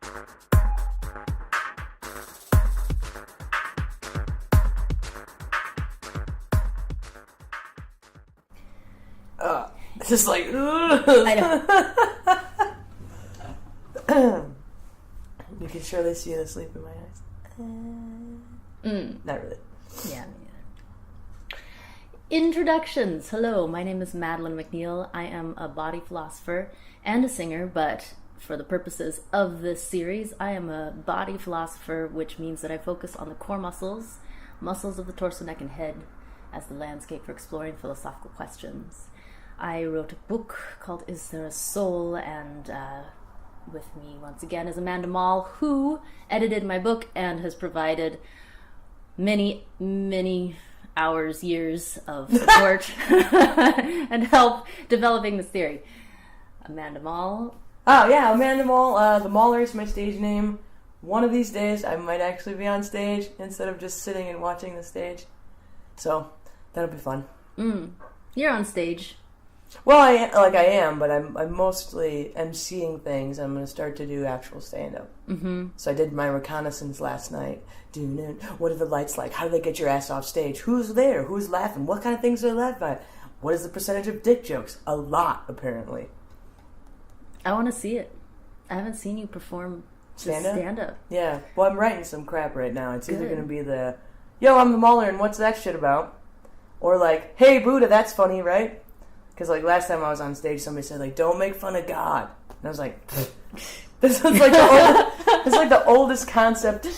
It's just like, I know. You can surely see the sleep in my eyes. Not really. Yeah, me neither. Introductions. Hello, my name is Madeline McNeill. I am a body philosopher and a singer, but for the purposes of this series, I am a body philosopher, which means that I focus on the core muscles of the torso, neck, and head as the landscape for exploring philosophical questions. I wrote a book called Is There a Soul? And with me once again is Amanda Maule, who edited my book and has provided many, many hours, years of support and help developing this theory. Amanda Maule. Oh, yeah, Amanda Maule. The Mauler is my stage name. One of these days, I might actually be on stage instead of just sitting and watching the stage. So, that'll be fun. You're on stage. Well, I am, but I'm mostly emceeing things. I'm going to start to do actual stand-up. So I did my reconnaissance last night. What are the lights like? How do they get your ass off stage? Who's there? Who's laughing? What kind of things are they laughing at? What is the percentage of dick jokes? A lot, apparently. I want to see it. I haven't seen you perform stand-up. Yeah. Well, I'm writing some crap right now. It's either going to be the, yo, I'm the Mauler, and what's that shit about? Or like, hey, Buddha, that's funny, right? Because, like, last time I was on stage, somebody said, like, don't make fun of God. And I was like, this is like the oldest concept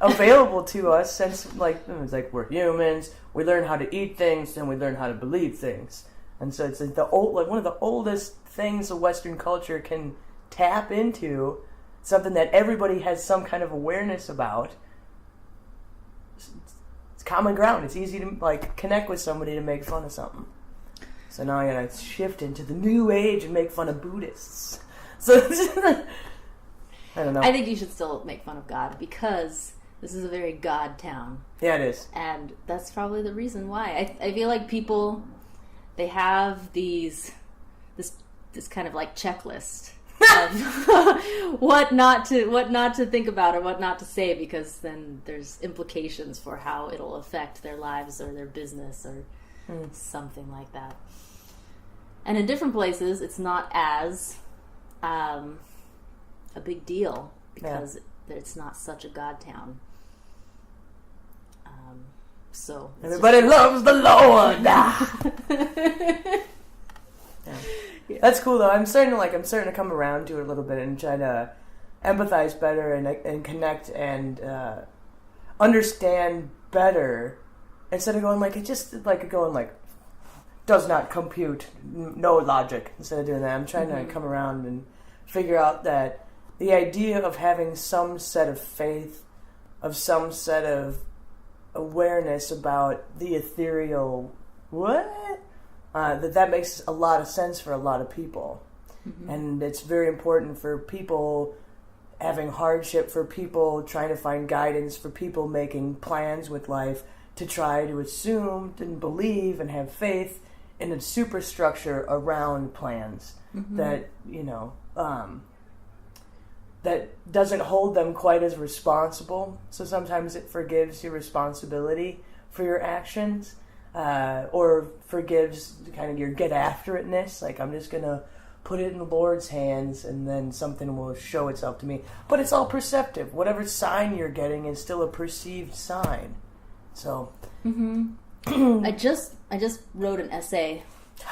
available to us since, like, it's like, we're humans, we learn how to eat things, and we learn how to believe things. And so it's like one of the oldest things a Western culture can tap into, something that everybody has some kind of awareness about. It's common ground. It's easy to, like, connect with somebody to make fun of something. So now I gotta shift into the new age and make fun of Buddhists. So I don't know. I think you should still make fun of God because this is a very God town. Yeah, it is. And that's probably the reason why. I feel like people, they have this kind of like checklist of what not to think about or what not to say, because then there's implications for how it'll affect their lives or their business or something like that. And in different places, it's not as a big deal because it's not such a God town. So everybody loves the Lord. Yeah. That's cool though. I'm starting to come around to it a little bit and try to empathize better and connect and understand better instead of going like it just like going like does not compute, no logic. Instead of doing that, I'm trying to come around and figure out that the idea of having some set of faith, of some set of awareness about the ethereal, that makes a lot of sense for a lot of people. And it's very important for people having hardship, for people trying to find guidance, for people making plans with life to try to assume and believe and have faith in a superstructure around plans that, that doesn't hold them quite as responsible. So sometimes it forgives your responsibility for your actions, or forgives kind of your get after itness. Like, I'm just going to put it in the Lord's hands and then something will show itself to me. But it's all perceptive. Whatever sign you're getting is still a perceived sign. So... I just wrote an essay.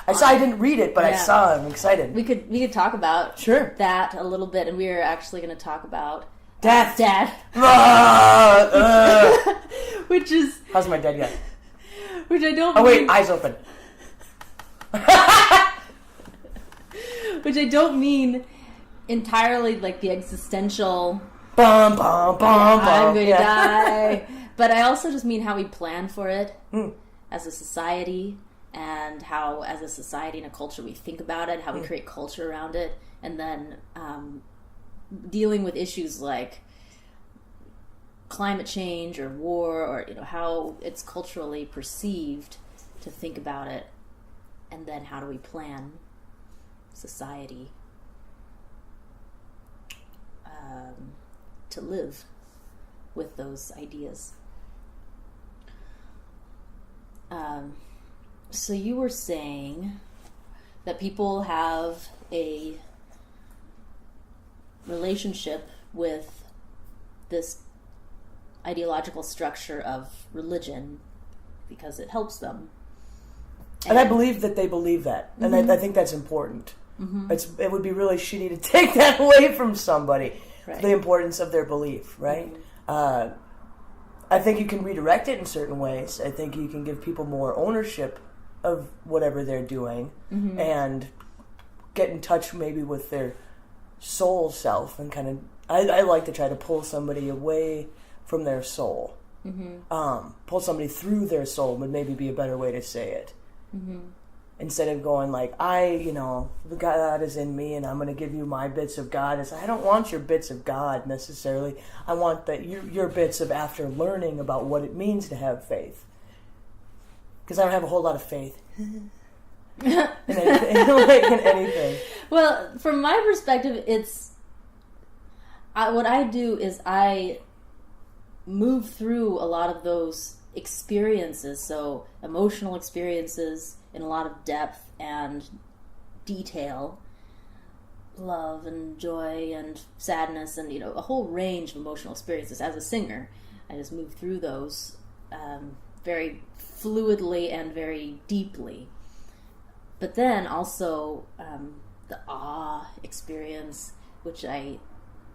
I didn't read it, but I saw it. I'm excited. We could talk about that a little bit, and we are actually going to talk about death. Which is how's my dad got? Which I don't. Oh wait, eyes open. Which I don't mean entirely like the existential. Bum bum bum. I'm going to die. But I also just mean how we plan for it as a society, and how, as a society and a culture, we think about it, how we create culture around it, and then dealing with issues like climate change or war, or how it's culturally perceived to think about it, and then how do we plan society. to live with those ideas. So you were saying that people have a relationship with this ideological structure of religion because it helps them. And I believe that they believe that. And I think that's important. Mm-hmm. It would be really shitty to take that away from somebody, Right. the importance of their belief, right? Mm-hmm. I think you can redirect it in certain ways. I think you can give people more ownership of whatever they're doing Mm-hmm. and get in touch maybe with their soul self and kind of... I like to try to pull somebody away from their soul. Mm-hmm. Pull somebody through their soul would maybe be a better way to say it. Mm-hmm. Instead of going like, the God is in me and I'm going to give you my bits of God. I don't want your bits of God necessarily. I want that your bits of after learning about what it means to have faith. Because I don't have a whole lot of faith in anything. Well, from my perspective, what I do is I move through a lot of those experiences, so emotional experiences in a lot of depth and detail, love and joy and sadness and, a whole range of emotional experiences. As a singer, I just move through those very fluidly and very deeply. But then also the awe experience, which I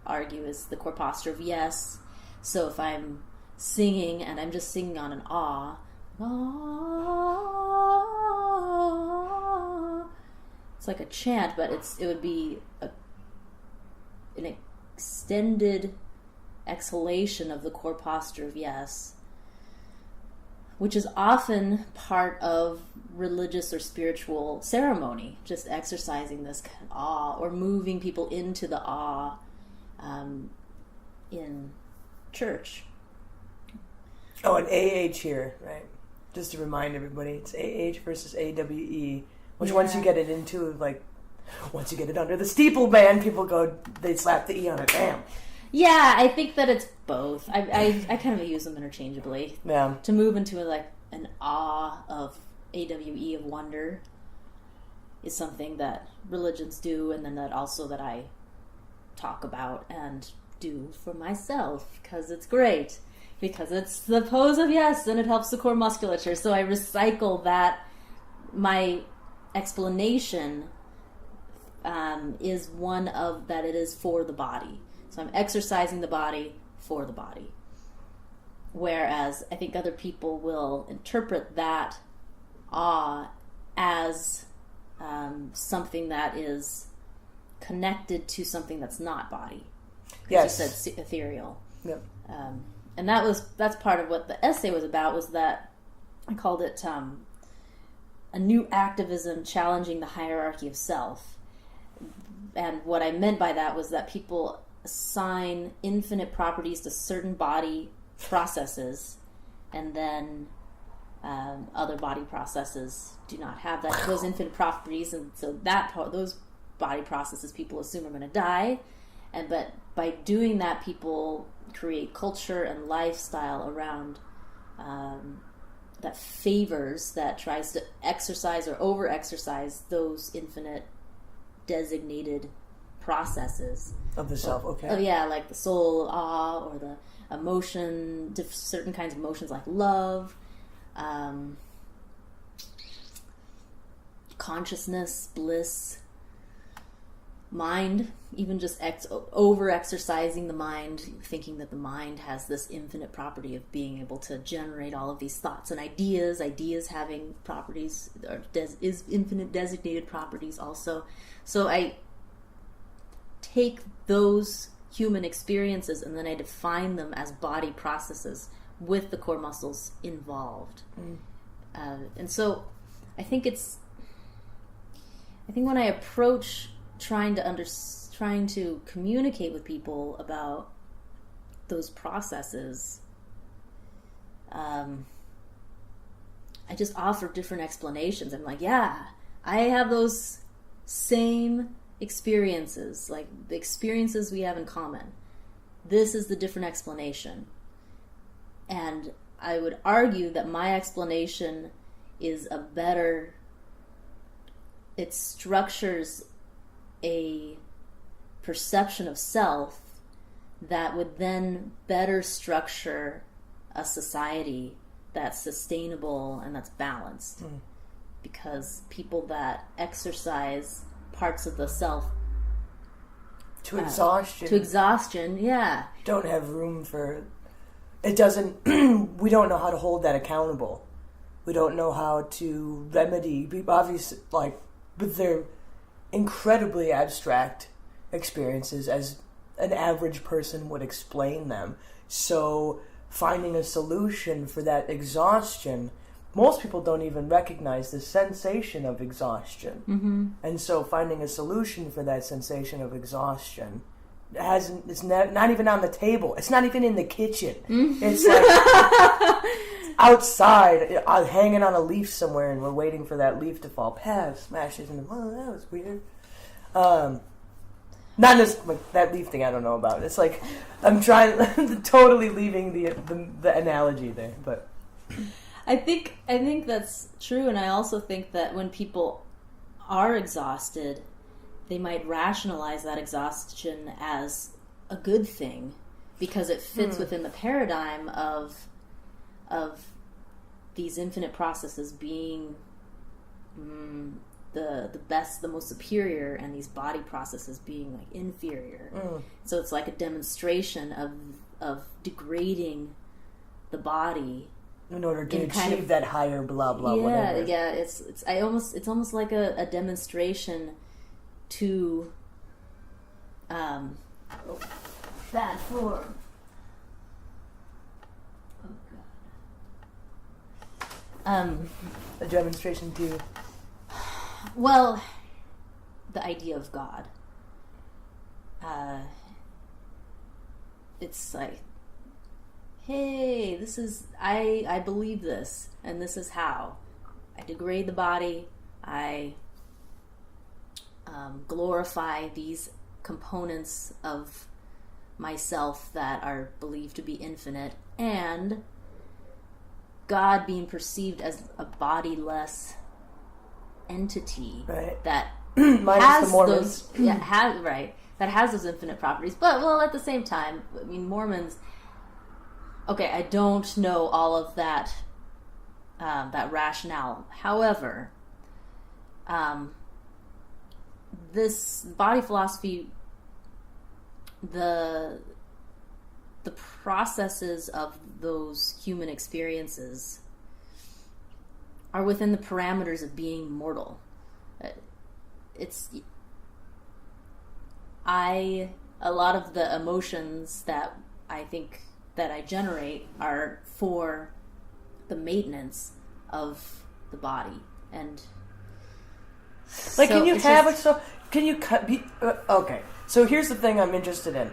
argue is the core posture of yes. So if I'm singing and I'm just singing on an awe, it's like a chant, but it would be an extended exhalation of the core posture of yes, which is often part of religious or spiritual ceremony, just exercising this kind of awe or moving people into the awe in church. Oh, an AH here, right? Just to remind everybody, it's AH versus AWE, which once you get it into, once you get it under the steeple band, people they slap the E on it, bam. Yeah, I think that it's both. I kind of use them interchangeably. Yeah. To move into an awe of AWE of wonder is something that religions do, and then that I talk about and do for myself because it's great. Because it's the pose of yes, and it helps the core musculature. So I recycle that. My explanation is one of that it is for the body. So I'm exercising the body for the body. Whereas I think other people will interpret that awe as something that is connected to something that's not body. Yes. You said ethereal. Yep. And that's part of what the essay was about, was that I called it a new activism challenging the hierarchy of self. And what I meant by that was that people assign infinite properties to certain body processes, and then other body processes do not have those infinite properties, and so those body processes people assume are going to die. But by doing that, people create culture and lifestyle around that favors, that tries to exercise or over-exercise those infinite designated processes. Of the self, okay. Oh, yeah, like the soul, awe, or the emotion, certain kinds of emotions like love, consciousness, bliss, mind, even just over-exercising the mind, thinking that the mind has this infinite property of being able to generate all of these thoughts and ideas having properties, or is infinite designated properties also. So I take those human experiences and then I define them as body processes with the core muscles involved. And so I think when I approach trying to communicate with people about those processes, I just offer different explanations. I'm like, yeah, I have those same experiences, like the experiences we have in common. this is the different explanation. And I would argue that my explanation is a better, it structures a perception of self that would then better structure a society that's sustainable and that's balanced. Because people that exercise parts of the self to exhaustion, yeah, don't have room for it. Doesn't we don't know how to hold that accountable. We don't know how to remedy, obviously, like, but they're incredibly abstract experiences as an average person would explain them. So finding a solution for that exhaustion, most people don't even recognize the sensation of exhaustion. And so finding a solution for that sensation of exhaustion it's not even on the table. It's not even in the kitchen. It's like outside, hanging on a leaf somewhere, and we're waiting for that leaf to fall. Past smashes into, oh, that was weird. Not just like that leaf thing I don't know about. It's like I'm trying totally leaving the analogy there, but I think that's true, and I also think that when people are exhausted, they might rationalize that exhaustion as a good thing because it fits within the paradigm of these infinite processes being the best, the most superior, and these body processes being like inferior. So it's like a demonstration of degrading the body in order to achieve that higher blah blah whatever. Yeah, it's almost like a demonstration to bad form. A demonstration to, well, the idea of God. It's like, hey, this is, I believe this, and this is how. I degrade the body, I glorify these components of myself that are believed to be infinite, and God being perceived as a bodiless entity, right? That has the Mormons. Those, that has those infinite properties. But, well, at the same time, I mean, Mormons, okay, I don't know all of that that rationale. However, this body philosophy, the processes of those human experiences are within the parameters of being mortal. A lot of the emotions that I think that I generate are for the maintenance of the body, and like, so can you have it? So can you cut? Okay, so here's the thing I'm interested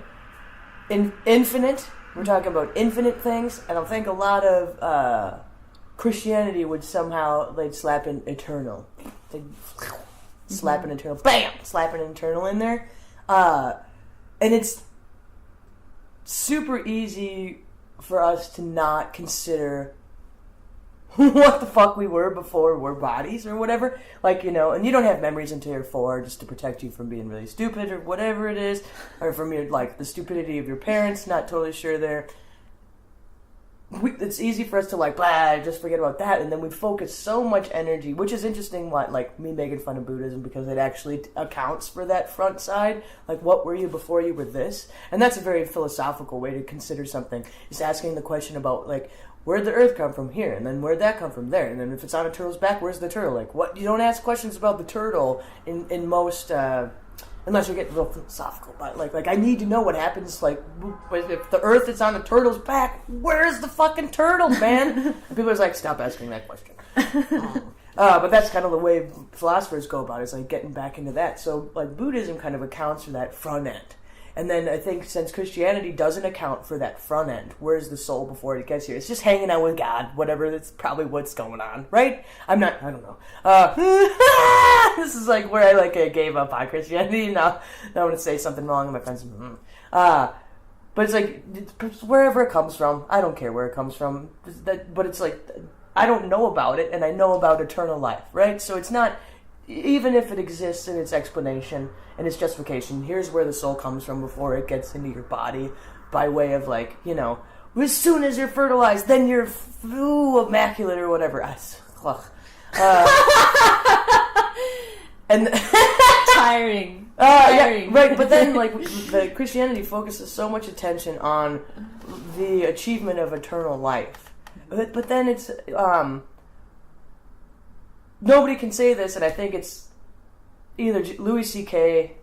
in infinite. We're talking about infinite things. I don't think a lot of Christianity would somehow, they'd slap in eternal. They'd slap an eternal, bam, slap an eternal in there, and it's super easy for us to not consider what the fuck we were before we're bodies or whatever. Like, you know, and you don't have memories until you're 4 just to protect you from being really stupid or whatever it is, or from your, like, the stupidity of your parents, not totally sure there. It's easy for us to, like, blah, just forget about that, and then we focus so much energy, which is interesting, like, me making fun of Buddhism, because it actually accounts for that front side. Like, what were you before you were this? And that's a very philosophical way to consider something, is asking the question about, like, where'd the earth come from? Here, and then where'd that come from? There, and then if it's on a turtle's back, where's the turtle? Like, what? You don't ask questions about the turtle in most, unless you get real philosophical, but like I need to know what happens, like, if the earth is on the turtle's back, where's the fucking turtle, man? And people are like, stop asking that question. But that's kind of the way philosophers go about it, is like getting back into that. So, like, Buddhism kind of accounts for that front end. And then I think since Christianity doesn't account for that front end, where's the soul before it gets here? It's just hanging out with God, whatever, that's probably what's going on, right? I don't know. This is like where I gave up on Christianity. Now I'm going to say something wrong and my friends, but But it's like, wherever it comes from, I don't care where it comes from. But it's like, I don't know about it, and I know about eternal life, right? So it's not, even if it exists in its explanation and its justification, here's where the soul comes from before it gets into your body, by way of like, as soon as you're fertilized, then you're immaculate or whatever. And tiring. Yeah, right. But then, like, the Christianity focuses so much attention on the achievement of eternal life. But then it's nobody can say this, and I think it's either Louis C.K.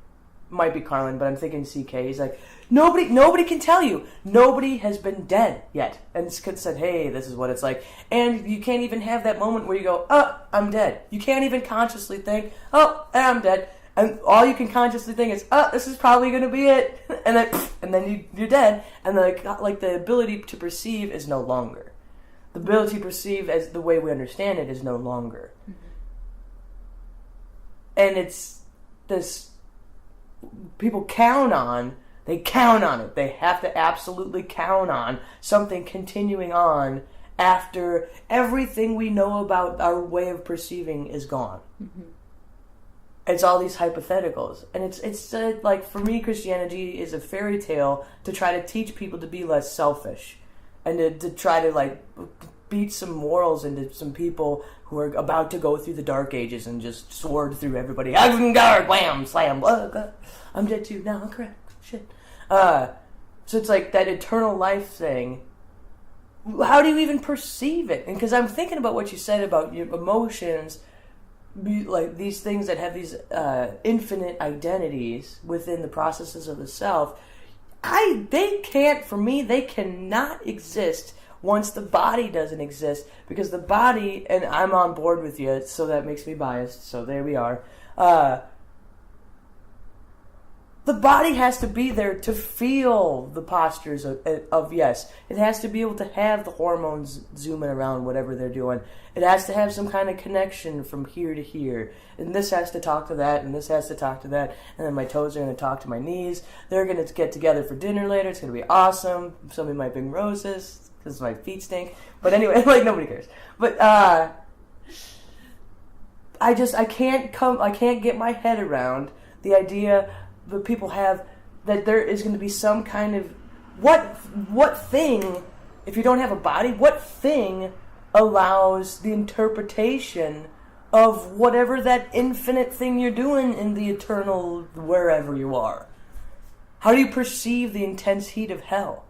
might be Carlin, but I'm thinking C.K. He's like, nobody can tell you. Nobody has been dead yet, and said, hey, this is what it's like. And you can't even have that moment where you go, oh, I'm dead. You can't even consciously think, oh, I'm dead. And all you can consciously think is, oh, this is probably going to be it. And then you're dead. And the ability to perceive is no longer. The ability to perceive as the way we understand it is no longer. Mm-hmm. And it's this, people count on it. They have to absolutely count on something continuing on after everything we know about our way of perceiving is gone. Mm-hmm. It's all these hypotheticals. And it's like, for me, Christianity is a fairy tale to try to teach people to be less selfish. And to try to, like, beat some morals into some people who are about to go through the dark ages and just sword through everybody. Guard, wham, slam, blah. I'm dead too. No, I'm correct. Shit. So it's like that eternal life thing. How do you even perceive it? And because I'm thinking about what you said about your emotions, like these things that have these infinite identities within the processes of the self, they cannot exist once the body doesn't exist, because the body, and I'm on board with you, so that makes me biased, so there we are. The body has to be there to feel the postures of yes. It has to be able to have the hormones zooming around whatever they're doing. It has to have some kind of connection from here to here. And this has to talk to that, and this has to talk to that. And then my toes are going to talk to my knees. They're going to get together for dinner later. It's going to be awesome. Somebody might bring roses because my feet stink. But anyway, like, nobody cares. But I can't get my head around the idea that people have that there is going to be some kind of what thing, if you don't have a body, what thing allows the interpretation of whatever that infinite thing you're doing in the eternal wherever you are? How do you perceive the intense heat of hell?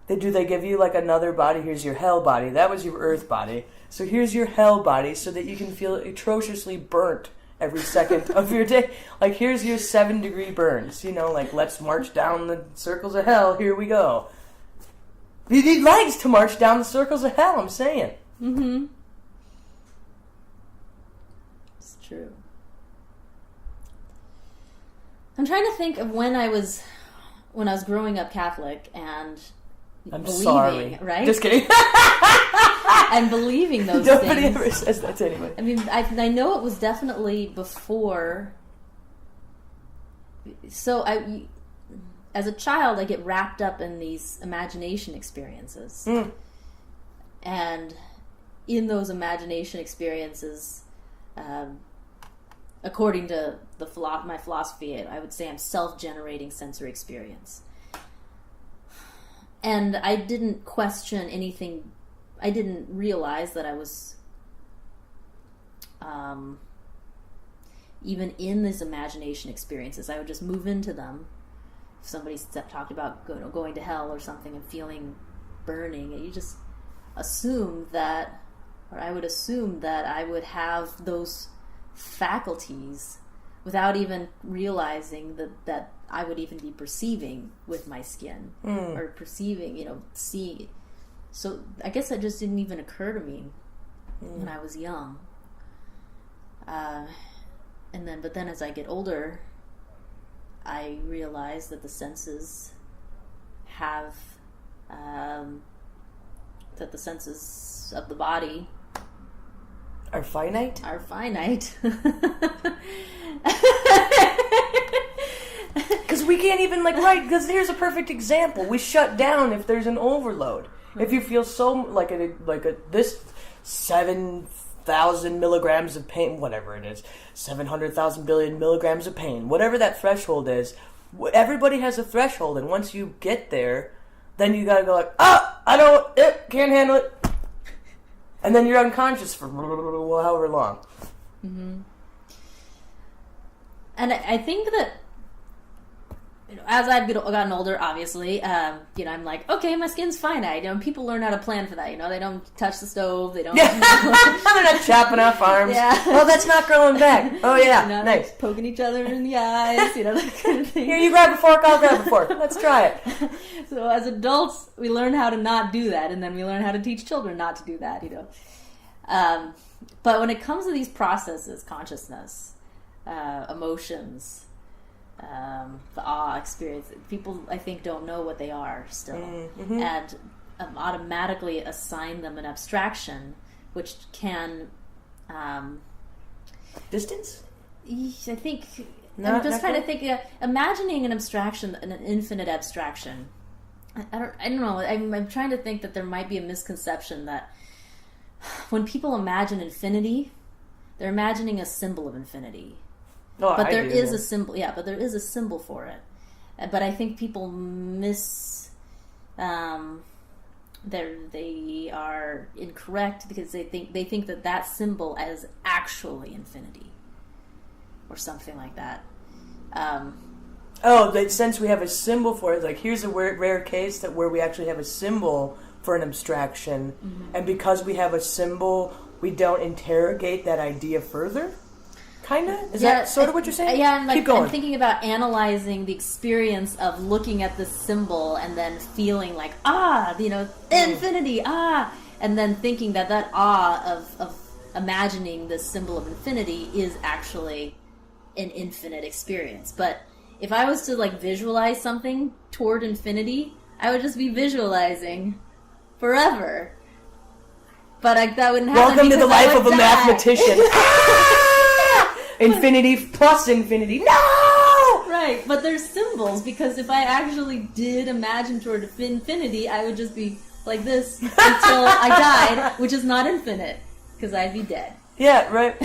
They give you like another body? Here's your hell body. That was your earth body. So here's your hell body so that you can feel atrociously burnt every second of your day. Like, here's your 7-degree burns. Like, let's march down the circles of hell. Here we go. You need legs to march down the circles of hell, I'm saying. Mm-hmm. It's true. I'm trying to think of when I was growing up Catholic and I'm believing, sorry. Right? Just kidding. And believing those Nobody things. ever says that to anybody. I mean, I know it was definitely before. So as a child, I get wrapped up in these imagination experiences. Mm. And in those imagination experiences, according to my philosophy, I would say I'm self-generating sensory experience. And I didn't question anything. I didn't realize that I was even in these imagination experiences. I would just move into them. If somebody talked about going to hell or something and feeling burning, you just assume that, or I would assume that I would have those faculties without even realizing that I would even be perceiving with my skin or perceiving, seeing. So I guess that just didn't even occur to me when I was young. But then as I get older, I realize that the senses have, that the senses of the body are finite? Because we can't even, right, because here's a perfect example. We shut down if there's an overload. If you feel so, this 7,000 milligrams of pain, whatever it is, 700,000 billion milligrams of pain, whatever that threshold is, everybody has a threshold, and once you get there, then you gotta go can't handle it. And then you're unconscious for however long. Mm-hmm. And I think that, as I've gotten older, obviously, I'm like, okay, my skin's finite. People learn how to plan for that. They don't touch the stove. They don't. They're not chopping off arms. Yeah. Oh, that's not growing back. Oh, yeah, nice. Poking each other in the eyes, that kind of thing. Here, you grab a fork, I'll grab a fork. Let's try it. So as adults, we learn how to not do that, and then we learn how to teach children not to do that, But when it comes to these processes, consciousness, emotions, the awe experience, people, I think, don't know what they are still. Mm-hmm. And automatically assign them an abstraction, which can... Distance? I think... I'm just trying to think... imagining an abstraction, an infinite abstraction. I don't know. I'm trying to think that there might be a misconception that when people imagine infinity, they're imagining a symbol of infinity. Oh, but there is a symbol. Yeah, but there is a symbol for it. But I think people they are incorrect because they think that symbol is actually infinity, or something like that. Since we have a symbol for it, here's a rare case where we actually have a symbol for an abstraction, mm-hmm. and because we have a symbol, we don't interrogate that idea further. Kinda? Is that sort of what you're saying? Yeah, and keep going. I'm thinking about analyzing the experience of looking at this symbol and then feeling infinity, and then thinking that awe of imagining this symbol of infinity is actually an infinite experience. But if I was to visualize something toward infinity, I would just be visualizing forever. But that wouldn't happen. Welcome to the life of a mathematician. Infinity plus infinity. No! Right, but there's symbols, because if I actually did imagine toward infinity, I would just be like this until I died, which is not infinite, because I'd be dead. Yeah, right.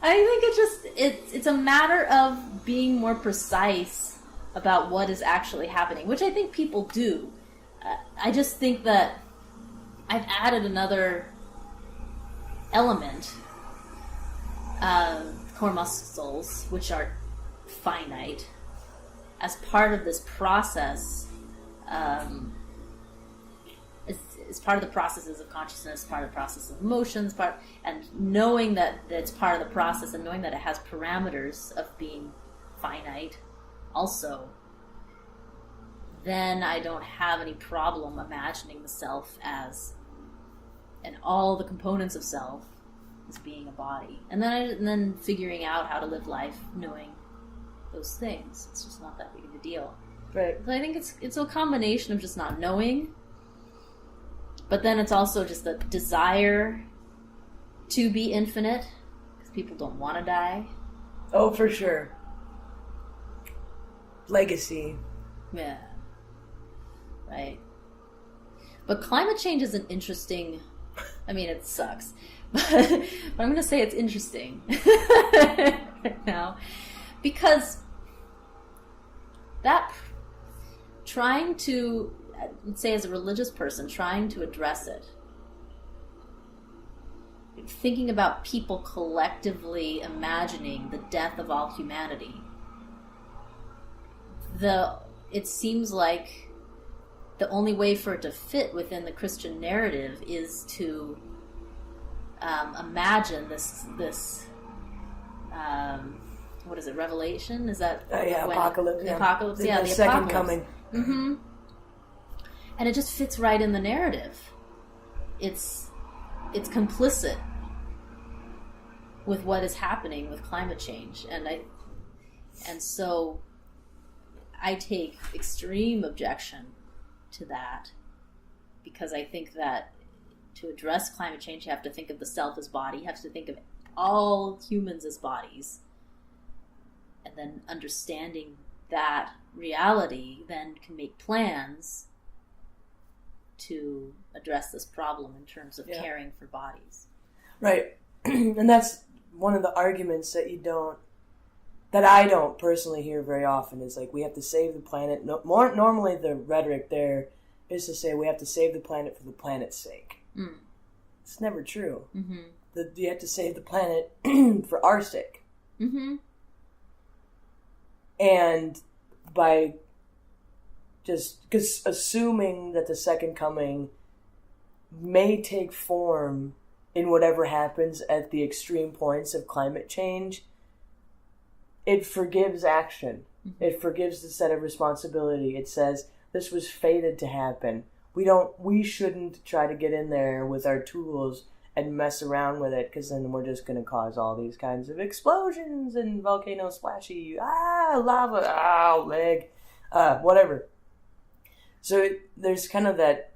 I think it's a matter of being more precise about what is actually happening, which I think people do. I just think that I've added another element, core muscles, which are finite, as part of this process. It's part of the processes of consciousness, part of the process of emotions, and knowing that it's part of the process, and knowing that it has parameters of being finite also, then I don't have any problem imagining the self as, and all the components of self as being a body, and then figuring out how to live life knowing those things. It's just not that big of a deal. Right. So I think it's a combination of just not knowing, but then it's also just the desire to be infinite, because people don't want to die. Oh, for sure. Legacy. Yeah. Right. But climate change is an interesting... I mean, it sucks. But I'm going to say it's interesting right now. Because that... trying to... let's say as a religious person, trying to address it, thinking about people collectively imagining the death of all humanity, it seems like the only way for it to fit within the Christian narrative is to imagine this what is it, Revelation? Is that Apocalypse? The Apocalypse, the second coming. Mm-hmm. And it just fits right in the narrative. It's complicit with what is happening with climate change, and so I take extreme objection to that, because I think that to address climate change, you have to think of the self as body, you have to think of all humans as bodies, and then understanding that reality then can make plans to address this problem in terms of caring for bodies. Right. And that's one of the arguments that I don't personally hear very often, is like, we have to save the planet. Normally the rhetoric there is to say we have to save the planet for the planet's sake. It's never true. You have to save the planet for our sake. And by just assuming that the second coming may take form in whatever happens at the extreme points of climate change, it forgives action. It forgives the set of responsibility. It says, this was fated to happen. We shouldn't try to get in there with our tools and mess around with it, because then we're just going to cause all these kinds of explosions and volcano splashy, lava, leg, whatever. So there's kind of that,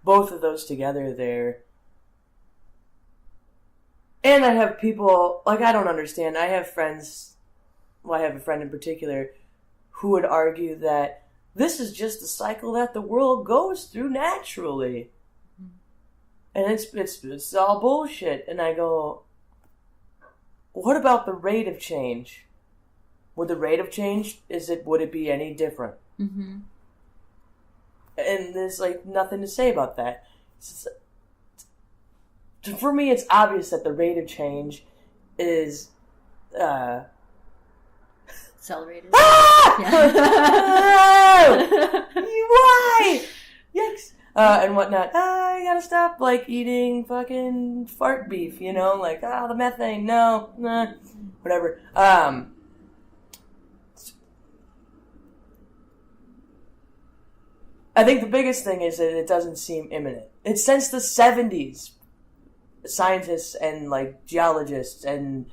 both of those together there. And I have people, like, I don't understand. I have friends, I have a friend in particular who would argue that this is just the cycle that the world goes through naturally. And it's all bullshit. And I go, what about the rate of change? Would the rate of change, would it be any different? And there's like nothing to say about that. For me, it's obvious that the rate of change is accelerated. Why? Yikes. And whatnot. I gotta stop, like, eating fucking fart beef, like, the methane, no, nah, whatever. I think the biggest thing is that it doesn't seem imminent. It's since the 70s, scientists and, like, geologists and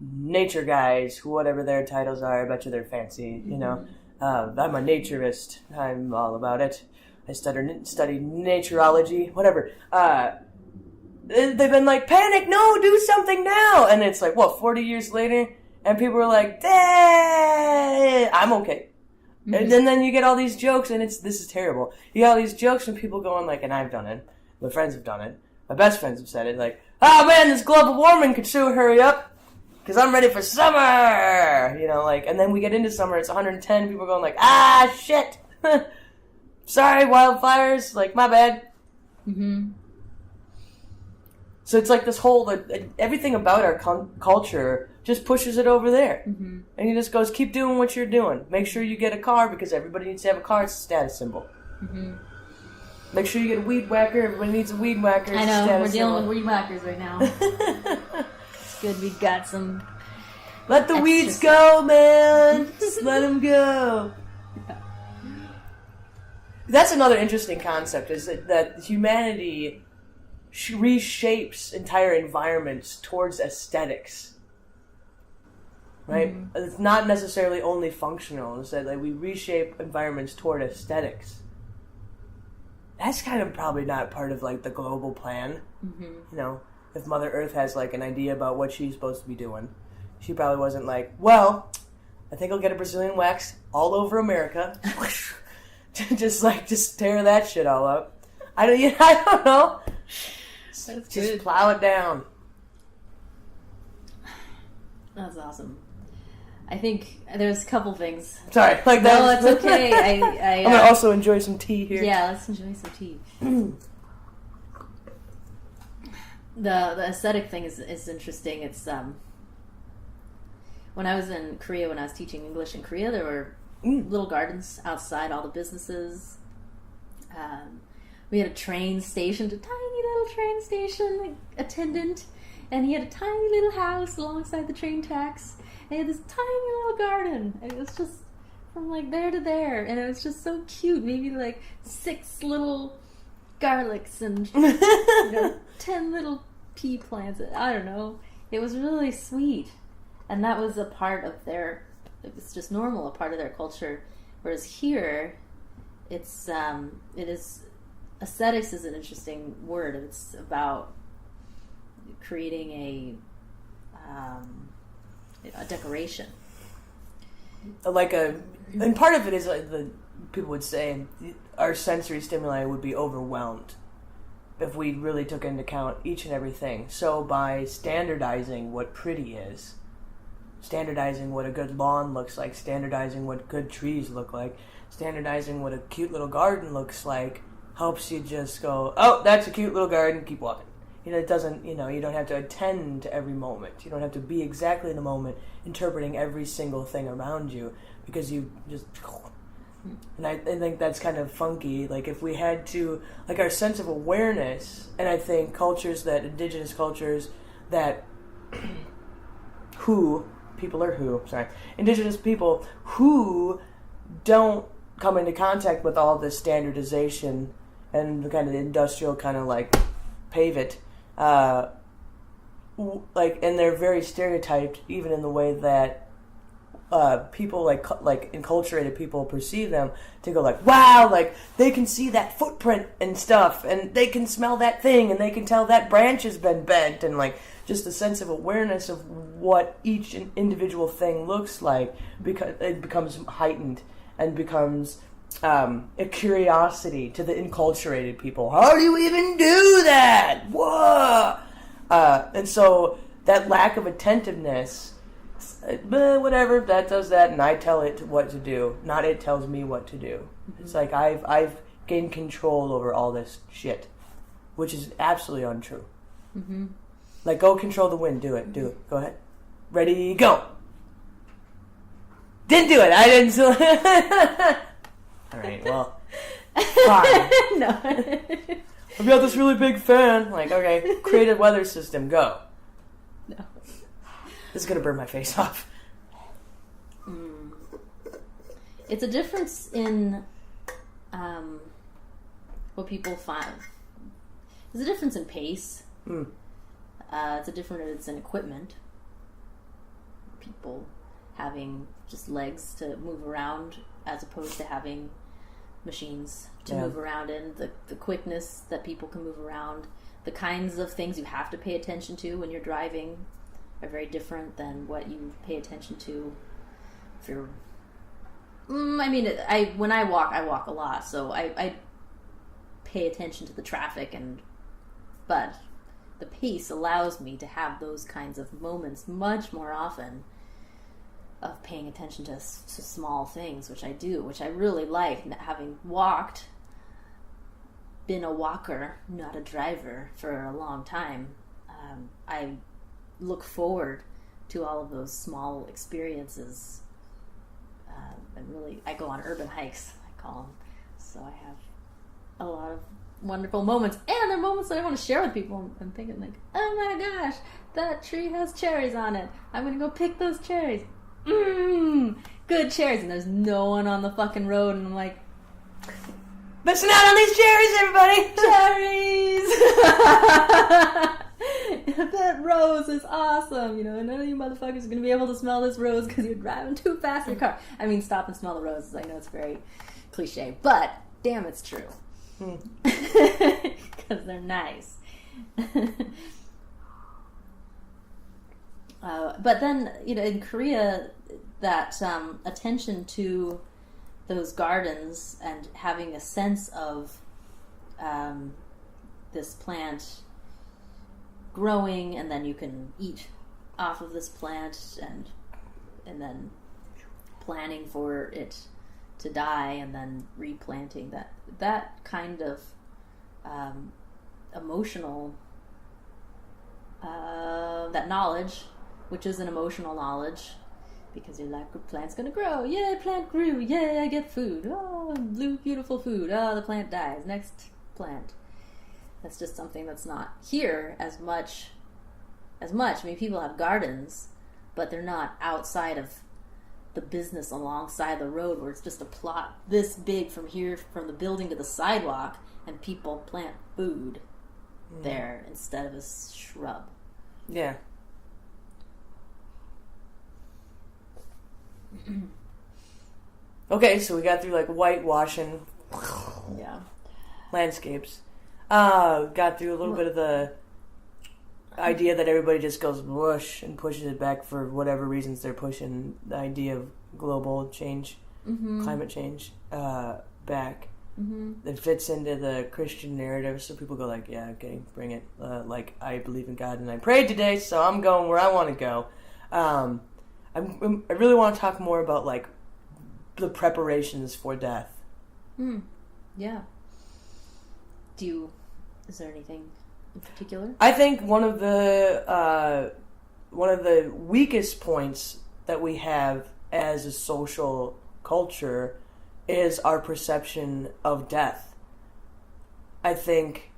nature guys, whatever their titles are, I bet you they're fancy, I'm a naturist. I'm all about it. I study naturology, whatever. They've been like, panic, no, do something now. And it's like, 40 years later? And people are like, I'm okay. And then you get all these jokes, and this is terrible. You get all these jokes from people going like, and I've done it. My friends have done it. My best friends have said it, like, oh man, this global warming could sure hurry up, because I'm ready for summer! And then we get into summer, it's 110, people are going like, shit! Sorry, wildfires, like, my bad. So it's like this whole, everything about our culture just pushes it over there. And he just goes, keep doing what you're doing. Make sure you get a car, because everybody needs to have a car, it's a status symbol. Make sure you get a weed whacker, everybody needs a weed whacker, it's a status symbol. I know, we're dealing with weed whackers right now. It's good we got some... Let the weeds go, man! Just let them go. That's another interesting concept, is that humanity reshapes entire environments towards aesthetics. Right? It's not necessarily only functional. It's that we reshape environments toward aesthetics. That's kind of probably not part of the global plan. If Mother Earth has an idea about what she's supposed to be doing, she probably wasn't like, well, I think I'll get a Brazilian wax all over America. just tear that shit all up. I don't know. Just plow it down. That's awesome. I think there's a couple things. Sorry, that. No, it's okay. I'm gonna also enjoy some tea here. Yeah, let's enjoy some tea. The aesthetic thing is interesting. It's when I was in Korea, when I was teaching English in Korea, there were little gardens outside all the businesses. We had a train station, a tiny little train station attendant, and he had a tiny little house alongside the train tracks. And he had this tiny little garden, and it was just from there to there, and it was just so cute. Maybe 6 little garlics and 10 little pea plants. I don't know. It was really sweet, and that was a part of their. It was just normal, a part of their culture. Whereas here, it is. Aesthetics is an interesting word. It's about creating a decoration and part of it is people would say our sensory stimuli would be overwhelmed if we really took into account each and everything. So by standardizing what pretty is, standardizing what a good lawn looks like, standardizing what good trees look like, standardizing what a cute little garden looks like, helps you just go, oh, that's a cute little garden, keep walking. It doesn't, you don't have to attend to every moment. You don't have to be exactly in the moment interpreting every single thing around you, because you just... And I think that's kind of funky. Like, if we had to, like, our sense of awareness, and I think indigenous cultures indigenous people who don't come into contact with all this standardization and the kind of industrial kind of, like, pave it, and they're very stereotyped, even in the way that people like enculturated people perceive them, to go like, wow, like they can see that footprint and stuff, and they can smell that thing, and they can tell that branch has been bent, and like just a sense of awareness of what each individual thing looks like, because it becomes heightened and becomes a curiosity to the enculturated people. How do you even do that? Whoa! And so that lack of attentiveness, whatever, that does that, and I tell it what to do, not it tells me what to do. Mm-hmm. It's like I've gained control over all this shit, which is absolutely untrue. Mm-hmm. Like, go control the wind, do it, go ahead. Ready, go! Didn't do it, I didn't. Alright, well, fine. No. I've got this really big fan. Like, okay, create a weather system, go. No. This is going to burn my face off. It's a difference in what people find. There's a difference in pace. It's a difference in equipment. People having just legs to move around as opposed to having machines to move around in. The quickness that people can move around. The kinds of things you have to pay attention to when you're driving are very different than what you pay attention to if you're... when I walk a lot, so I pay attention to the traffic, but the pace allows me to have those kinds of moments much more often of paying attention to small things, which I do, which I really like. Having been a walker, not a driver, for a long time, I look forward to all of those small experiences, and really, I go on urban hikes, I call them, so I have a lot of wonderful moments, and they're moments that I want to share with people. I'm thinking like, oh my gosh, that tree has cherries on it, I'm gonna go pick those cherries, good cherries, and there's no one on the fucking road, and I'm like, missing out on these cherries, everybody! Cherries! That rose is awesome, and none of you motherfuckers are going to be able to smell this rose because you're driving too fast in your car. I mean, stop and smell the roses. I know it's very cliche, but damn, it's true. Because they're nice. But then, in Korea, that attention to those gardens and having a sense of this plant growing, and then you can eat off of this plant, and then planning for it to die, and then replanting that kind of emotional that knowledge, which is an emotional knowledge, because you're like, the plant's gonna grow, yay, plant grew, yay, I get food, oh, blue beautiful food, oh, the plant dies, next plant. That's just something that's not here as much. I mean, people have gardens, but they're not outside of the business alongside the road, where it's just a plot this big from the building to the sidewalk, and people plant food there instead of a shrub. Yeah. Okay, so we got through like whitewashing landscapes. Got through a little bit of the idea that everybody just goes whoosh and pushes it back for whatever reasons they're pushing, the idea of global change, climate change, back. That fits into the Christian narrative, so people go like, yeah, okay, bring it. Like, I believe in God and I prayed today, so I'm going where I want to go. I really want to talk more about, like, the preparations for death. Yeah. Is there anything in particular? I think one of the weakest points that we have as a social culture is our perception of death. I think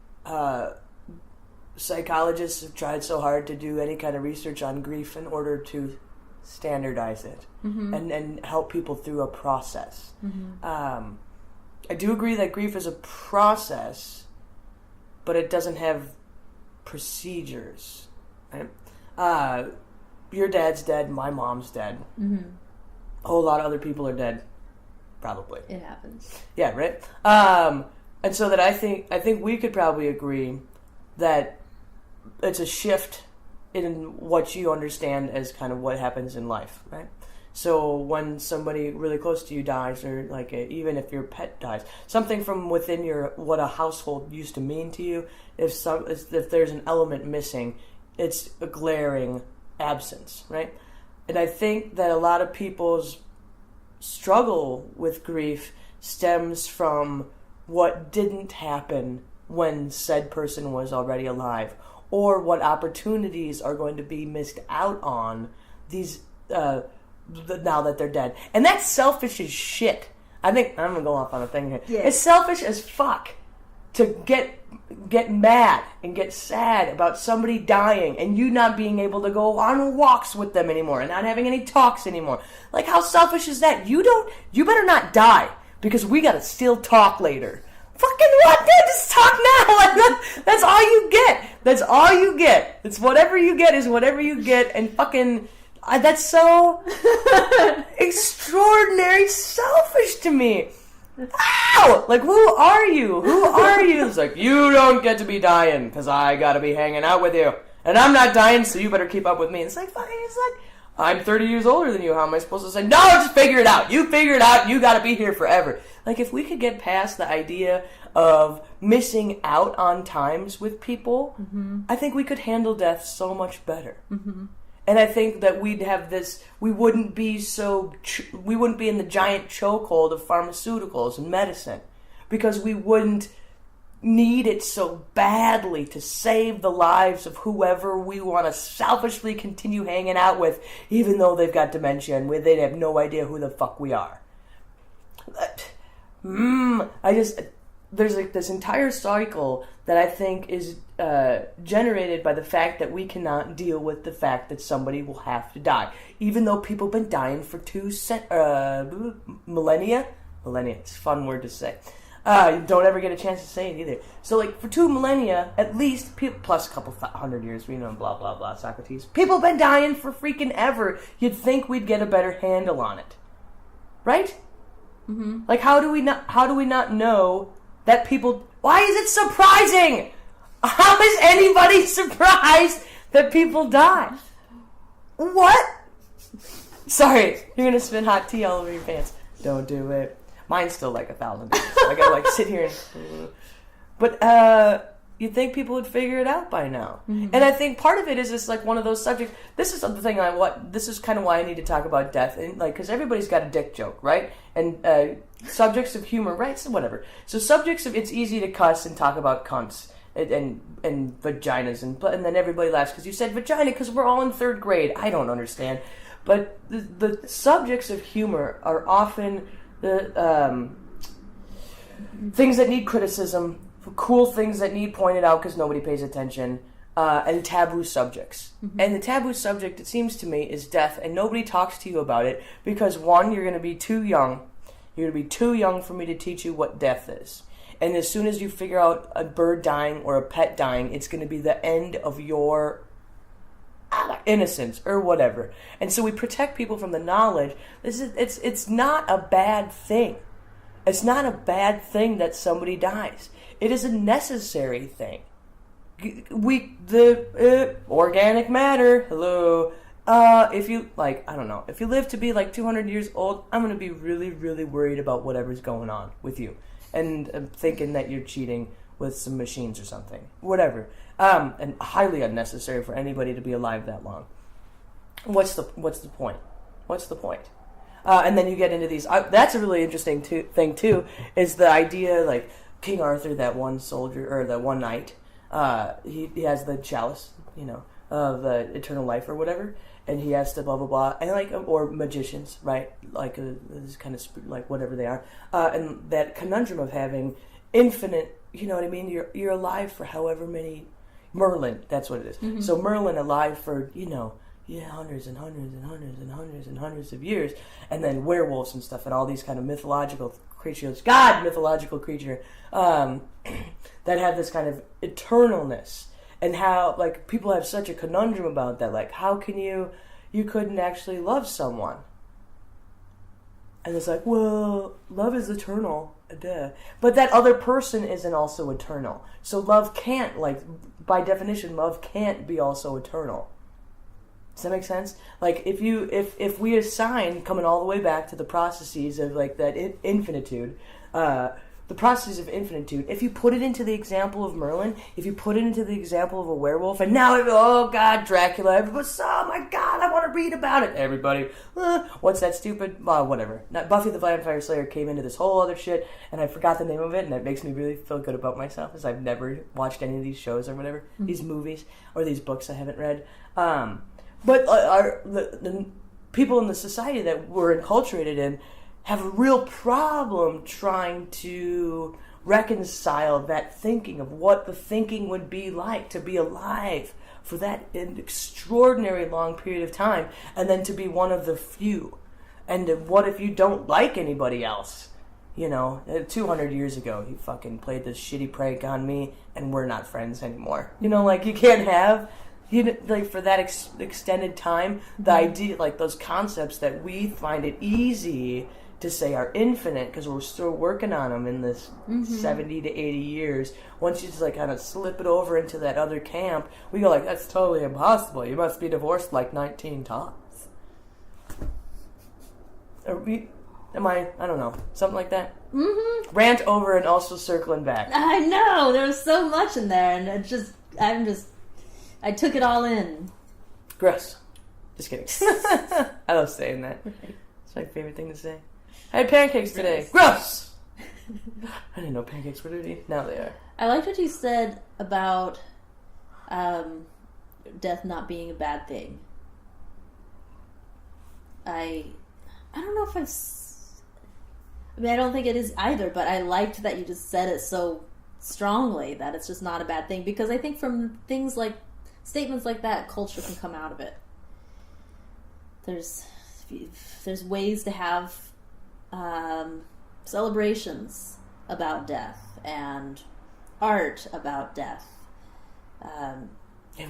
psychologists have tried so hard to do any kind of research on grief in order to standardize it and help people through a process. I do agree that grief is a process, but it doesn't have procedures. Right? Your dad's dead, my mom's dead. A whole lot of other people are dead. Probably. It happens. Yeah, right? And so that I think we could probably agree that it's a shift in what you understand as kind of what happens in life, right? So when somebody really close to you dies, or like even if your pet dies, something from within what a household used to mean to you, if there's an element missing, it's a glaring absence, right? And I think that a lot of people's struggle with grief stems from what didn't happen when said person was already alive, or what opportunities are going to be missed out on these now that they're dead. And that's selfish as shit. I think I'm gonna go off on a thing here. Yeah. It's selfish as fuck to get mad and get sad about somebody dying and you not being able to go on walks with them anymore and not having any talks anymore. Like, how selfish is that? You better not die because we gotta still talk later. Fucking what, dude? Just talk now. Like, that's all you get. That's all you get. It's whatever you get is whatever you get, and fucking that's so extraordinary selfish to me. Ow! Like, who are you? Who are you? It's like, you don't get to be dying because I gotta be hanging out with you. And I'm not dying, so you better keep up with me. It's like, fucking, it's like, I'm 30 years older than you. How am I supposed to say, no, just figure it out. You figure it out. You gotta be here forever. Like, if we could get past the idea of missing out on times with people, I think we could handle death so much better. And I think that we'd have this, we wouldn't be in the giant chokehold of pharmaceuticals and medicine, because we wouldn't need it so badly to save the lives of whoever we want to selfishly continue hanging out with, even though they've got dementia and they'd have no idea who the fuck we are. There's like this entire cycle that I think is generated by the fact that we cannot deal with the fact that somebody will have to die, even though people have been dying for millennia. Millennia, it's a fun word to say. You don't ever get a chance to say it either. So, like, for 2 millennia, at least, plus a couple 100 years, we know, blah, blah, blah, Socrates. People have been dying for freaking ever. You'd think we'd get a better handle on it. Right? Like, how do we not know that people... Why is it surprising? How is anybody surprised that people die? What? Sorry, you're going to spin hot tea all over your pants. Don't do it. Mine's still like 1,000 years. I gotta like sit here and... But you'd think people would figure it out by now. And I think part of it is just like one of those subjects. This is the thing this is kind of why I need to talk about death. And like, because everybody's got a dick joke, right? And subjects of humor, right? So whatever. So subjects of, it's easy to cuss and talk about cunts and vaginas. And then everybody laughs because you said vagina because we're all in 3rd grade. I don't understand. But the subjects of humor are often... the things that need criticism, cool things that need pointed out because nobody pays attention, and taboo subjects. And the taboo subject, it seems to me, is death, and nobody talks to you about it because, one, you're going to be too young. You're going to be too young for me to teach you what death is. And as soon as you figure out a bird dying or a pet dying, it's going to be the end of your innocence or whatever. And so we protect people from the knowledge. It's not a bad thing. It's not a bad thing that somebody dies. It is a necessary thing. The organic matter, hello, If you, like, I don't know, if you live to be like 200 years old, I'm going to be really, really worried about whatever's going on with you. And I'm thinking that you're cheating with some machines or something. Whatever. And highly unnecessary for anybody to be alive that long. What's the point? What's the point? And then you get into these, that's a really interesting thing too, is the idea, like, King Arthur, that one soldier, or that one knight, he has the chalice, of the eternal life or whatever, and he has to blah blah blah, and like, or magicians, right? Like this kind of like whatever they are, and that conundrum of having infinite, you know what I mean? You're alive for however many. Merlin, that's what it is. Mm-hmm. So Merlin alive for hundreds and hundreds and hundreds and hundreds and hundreds of years, and then werewolves and stuff, and all these kind of mythological creatures, mythological creature, that have this kind of eternalness. And how, like, people have such a conundrum about that. Like, how can you couldn't actually love someone? And it's like, well, love is eternal. Duh. But that other person isn't also eternal. So love can't, like, by definition, love can't be also eternal. Does that make sense? Like, if we assign, coming all the way back to the processes of, like, that infinitude, the process of infinitude, if you put it into the example of Merlin, if you put it into the example of a werewolf, and now, oh God, Dracula, everybody's, oh my God, I want to read about it. Everybody, what's that stupid, whatever. Buffy the Vampire Slayer came into this whole other shit, and I forgot the name of it, and it makes me really feel good about myself, as I've never watched any of these shows or whatever, these movies, or these books I haven't read. But the people in the society that we're enculturated in have a real problem trying to reconcile that thinking of what the thinking would be like to be alive for that extraordinary long period of time, and then to be one of the few. And what if you don't like anybody else? 200 years ago, he fucking played this shitty prank on me, and we're not friends anymore. Like, you can't have... for that extended time, the idea, like, those concepts that we find it easy to say are infinite because we're still working on them in this 70 to 80 years. Once you just, like, kind of slip it over into that other camp, we go like, that's totally impossible. You must be divorced like 19 times. I don't know, something like that. Mm-hmm. Rant over and also circling back. I know, there was so much in there, and I took it all in. Gross. Just kidding. I love saying that. It's my favorite thing to say. I had pancakes today. Gross! I didn't know pancakes were dirty. Now they are. I liked what you said about death not being a bad thing. I don't know if I don't think it is either, but I liked that you just said it so strongly that it's just not a bad thing, because I think from things like statements like that, culture can come out of it. There's ways to have celebrations about death and art about death. And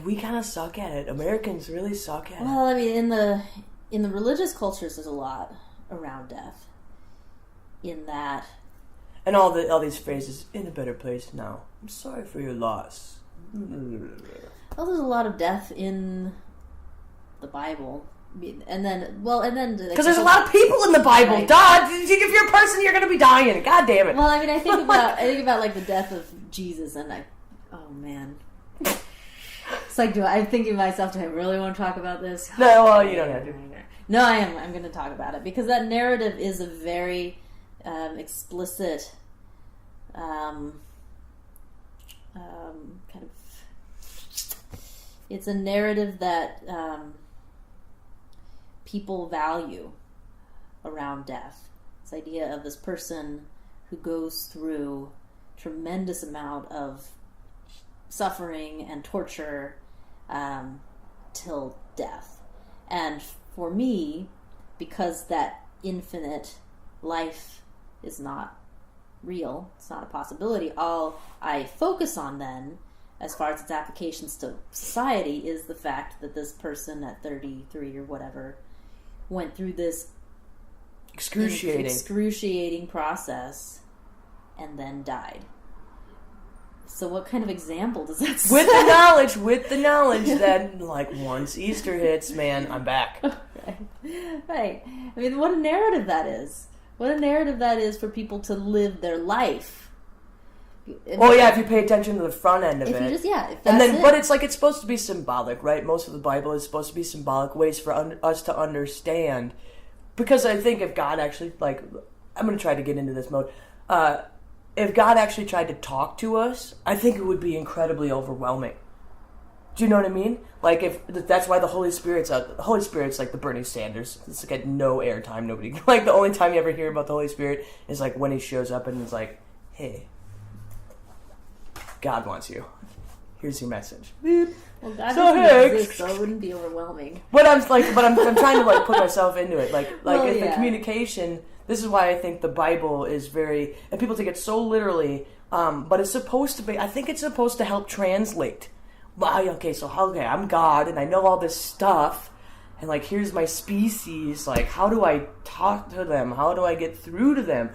we kind of suck at it. Americans really suck at it. Well, I mean, in the religious cultures, there's a lot around death. In that, and all these phrases, in a better place now. I'm sorry for your loss. Well, there's a lot of death in the Bible. And then because there's a lot of people in the Bible. Right. Duh! If you're a person, you're going to be dying. God damn it! Well, I mean, I think about like the death of Jesus, and oh man, it's like, I'm thinking to myself, do I really want to talk about this? No, well, you don't have to. No, I am. I'm going to talk about it because that narrative is a very explicit, kind of. It's a narrative that people value around death. This idea of this person who goes through tremendous amount of suffering and torture till death. And for me, because that infinite life is not real, it's not a possibility, all I focus on then, as far as its applications to society, is the fact that this person at 33 or whatever went through this excruciating process and then died. So what kind of example does that set? With the knowledge that, like, once Easter hits, man, I'm back. Right. I mean, what a narrative that is. What a narrative that is for people to live their life. If you pay attention to the front end of it. If that's and then, it. But it's like, it's supposed to be symbolic, right? Most of the Bible is supposed to be symbolic ways for us to understand. Because I think if God actually, like, I'm going to try to get into this mode. If God actually tried to talk to us, I think it would be incredibly overwhelming. Do you know what I mean? Like, if that's why the Holy Spirit's like the Bernie Sanders. It's like, no airtime, nobody. Like, the only time you ever hear about the Holy Spirit is like when he shows up and is like, "Hey, God wants you. Here's your message." Well, God doesn't exist, so it wouldn't be overwhelming. But I'm trying to like put myself into it. The communication. This is why I think the Bible is very, and people take it so literally. But it's supposed to be. I think it's supposed to help translate. I'm God, and I know all this stuff, and like, here's my species. Like, how do I talk to them? How do I get through to them?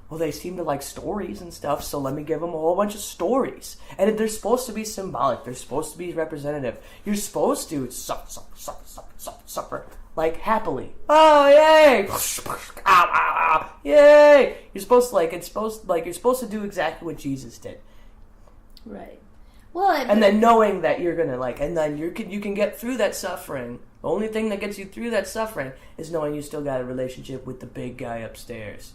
Well, they seem to like stories and stuff, so let me give them a whole bunch of stories. And they're supposed to be symbolic. They're supposed to be representative. You're supposed to suffer, like, happily. Oh, yay! Yay! You're supposed to, you're supposed to do exactly what Jesus did. Right. Well, and then knowing that you're gonna, and then you can get through that suffering. The only thing that gets you through that suffering is knowing you still got a relationship with the big guy upstairs.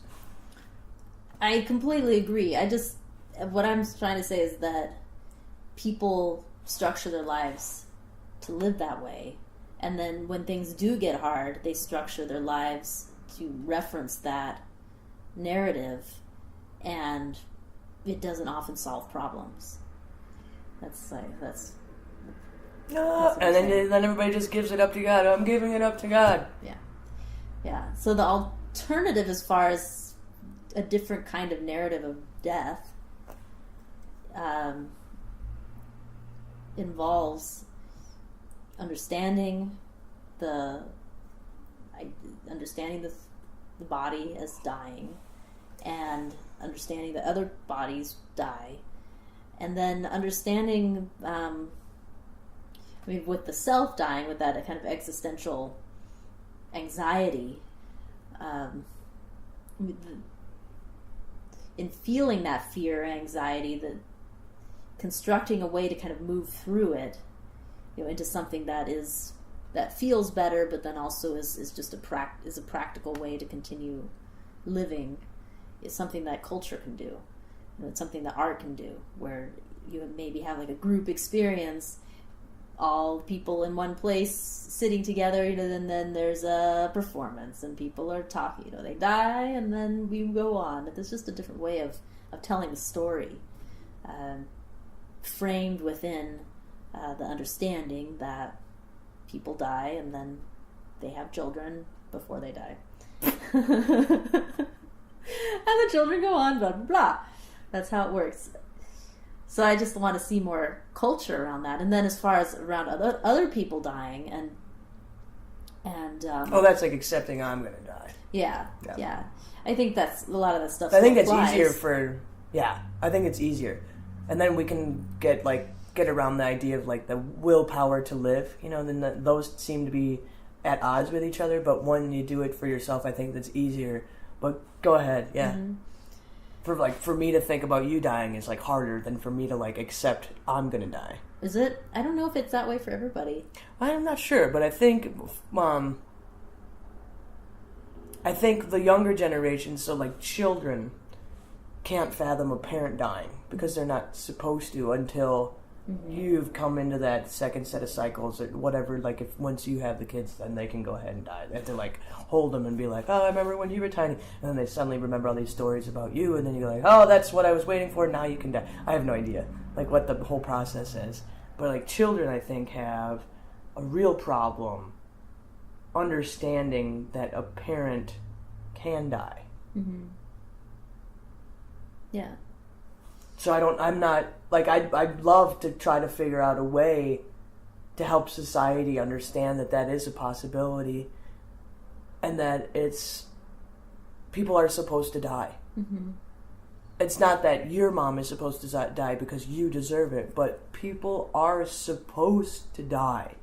I completely agree. What I'm trying to say is that people structure their lives to live that way. And then when things do get hard, they structure their lives to reference that narrative, and it doesn't often solve problems. And then everybody just gives it up to God. I'm giving it up to God. Yeah. So the alternative, as far as a different kind of narrative of death, involves understanding the body as dying, and understanding that other bodies die, and then understanding, with the self dying, with that kind of existential anxiety, in feeling that fear, anxiety, that constructing a way to kind of move through it, into something that feels better, but then also is just a practical way to continue living, is something that culture can do. It's something that art can do, where you maybe have like a group experience, all people in one place sitting together, and then there's a performance and people are talking, they die and then we go on. It's just a different way of telling the story, framed within the understanding that people die and then they have children before they die. And the children go on, blah, blah, blah. That's how it works. So I just want to see more culture around that. And then as far as around other people dying and that's like accepting I'm going to die. Yeah. I think that's a lot of that stuff. I think it's easier I think it's easier. And then we can get around the idea of like the willpower to live, then those seem to be at odds with each other, but when you do it for yourself, I think that's easier. But go ahead. Yeah. Mm-hmm. For me to think about you dying is like harder than for me to like accept I'm gonna die. Is it? I don't know if it's that way for everybody. I'm not sure, but I think the younger generation, so like children, can't fathom a parent dying because they're not supposed to until you've come into that second set of cycles or whatever. Like, if once you have the kids, then they can go ahead and die. They have to like hold them and be like, oh, I remember when you were tiny, and then they suddenly remember all these stories about you, and then you're like, oh, that's what I was waiting for, now you can die. I have no idea like what the whole process is, but like children, I think, have a real problem understanding that a parent can die. Yeah. So I'd love to try to figure out a way to help society understand that is a possibility, and that people are supposed to die. it's not that your mom is supposed to die because you deserve it, but people are supposed to die.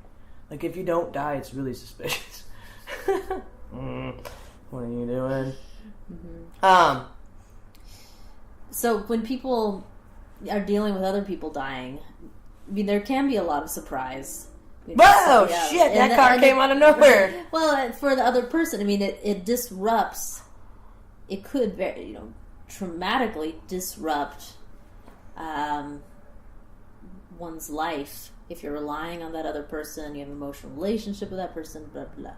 Like, if you don't die, it's really suspicious. What are you doing? Mm-hmm. So when people are dealing with other people dying, I mean, there can be a lot of surprise. Whoa, shit, that car came out of nowhere. Well, for the other person, I mean, it disrupts, it could very, traumatically disrupt one's life if you're relying on that other person, you have an emotional relationship with that person, blah, blah.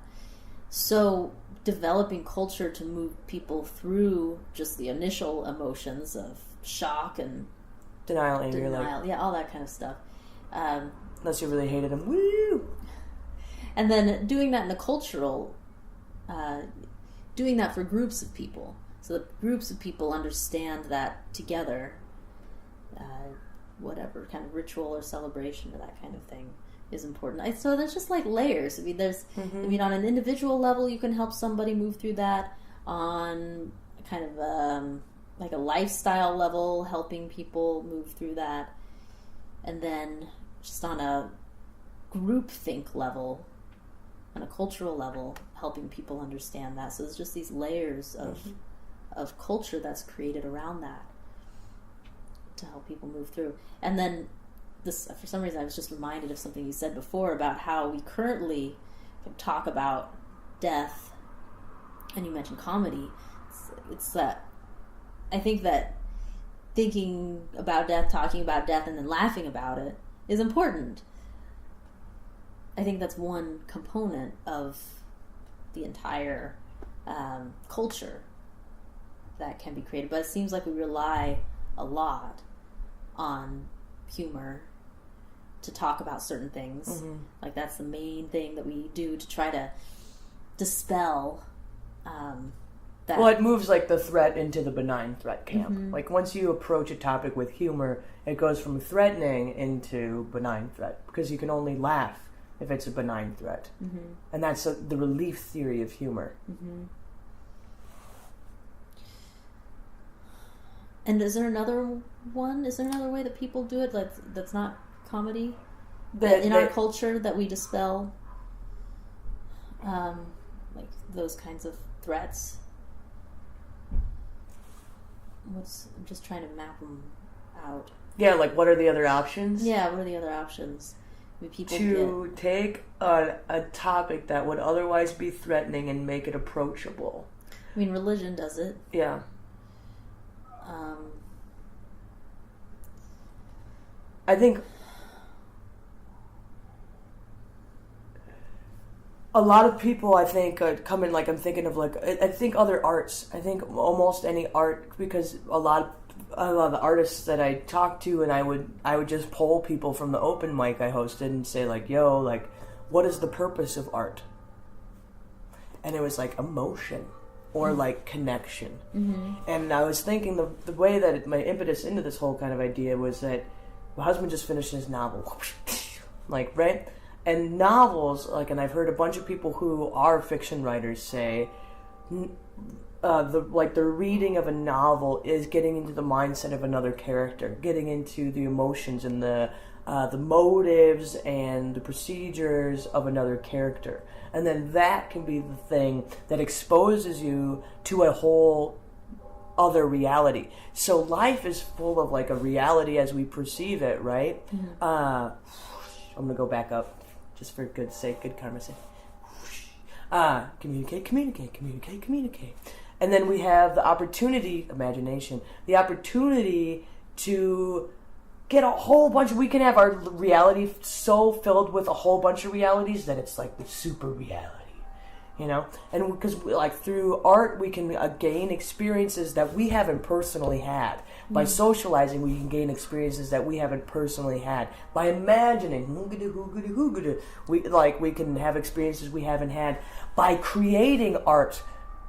So developing culture to move people through just the initial emotions of shock and denial, anger, yeah, all that kind of stuff. Unless you really hated him. Woo! And then doing that in the cultural, doing that for groups of people. So that groups of people understand that together, whatever kind of ritual or celebration or that kind of thing is important. So there's just like layers. I mean, on an individual level, you can help somebody move through that. On kind of like a lifestyle level, helping people move through that. And then just on a groupthink level, on a cultural level, helping people understand that. So there's just these layers of culture that's created around that to help people move through. And then this, for some reason, I was just reminded of something you said before about how we currently talk about death, and you mentioned comedy. It's that I think that thinking about death, talking about death, and then laughing about it is important. I think that's one component of the entire culture that can be created. But it seems like we rely a lot on humor to talk about certain things. Mm-hmm. Like that's the main thing that we do to try to dispel that. Well, it moves like the threat into the benign threat camp. Mm-hmm. Like once you approach a topic with humor, it goes from threatening into benign threat because you can only laugh if it's a benign threat. Mm-hmm. And that's the relief theory of humor. Mm-hmm. And is there another one? Is there another way that people do it that's not comedy? In our culture that we dispel like those kinds of threats? I'm just trying to map them out. Yeah, like what are the other options? Yeah, what are the other options? I mean, people take a topic that would otherwise be threatening and make it approachable. I mean, religion does it. Yeah. I think a lot of people, I think, come in, like, I'm thinking of, like, I think other arts. I think almost any art, because a lot of the artists that I talk to, and I would just poll people from the open mic I hosted and say, like, yo, like, what is the purpose of art? And it was, like, emotion. Or like connection. Mm-hmm. And I was thinking the way that my impetus into this whole kind of idea was that my husband just finished his novel. Like, right? And novels, like, and I've heard a bunch of people who are fiction writers say the reading of a novel is getting into the mindset of another character, getting into the emotions and the motives and the procedures of another character. And then that can be the thing that exposes you to a whole other reality. So life is full of like a reality as we perceive it, right? Mm-hmm. I'm going to go back up just for good sake, good karma's sake. Communicate. And then we have the opportunity, imagination, the opportunity to get a whole bunch. We can have our reality so filled with a whole bunch of realities that it's like the super reality, And because like through art, we can gain experiences that we haven't personally had. Mm-hmm. By socializing, we can gain experiences that we haven't personally had. By imagining, we can have experiences we haven't had. By creating art,